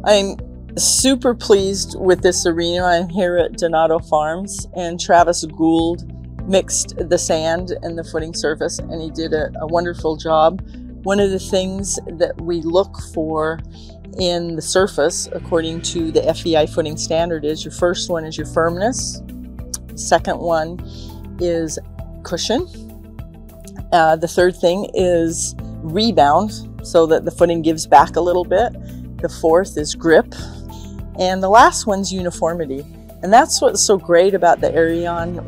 I'm super pleased with this arena. I'm here at Donato Farms, and Travis Gould mixed the sand and the footing surface, and he did a wonderful job. One of the things that we look for in the surface, according to the FEI footing standard, is your first one is your firmness. Second one is cushion. The third thing is rebound, so that the footing gives back a little bit. The fourth is grip. And the last one's uniformity. And that's what's so great about the Equestrian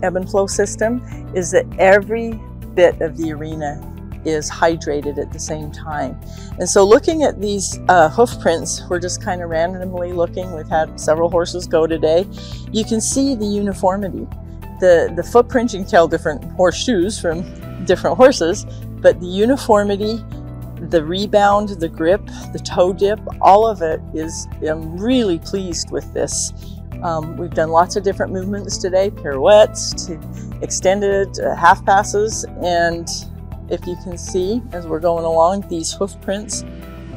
ebb and flow system, is that every bit of the arena is hydrated at the same time. And so looking at these hoof prints, we're just kind of randomly looking. We've had several horses go today. You can see the uniformity. The footprint, you can tell different horseshoes from different horses, but the uniformity, the rebound, the grip, the toe dip, all of it is, I'm really pleased with this. We've done lots of different movements today, pirouettes to extended half passes, and if you can see as we're going along, these hoof prints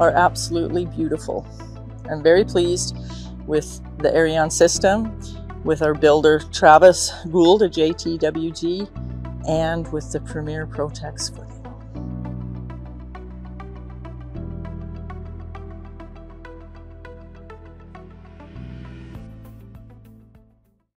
are absolutely beautiful. I'm very pleased with the Equestrian system, with our builder Travis Gould at JTWG, and with the Premier Protex footing.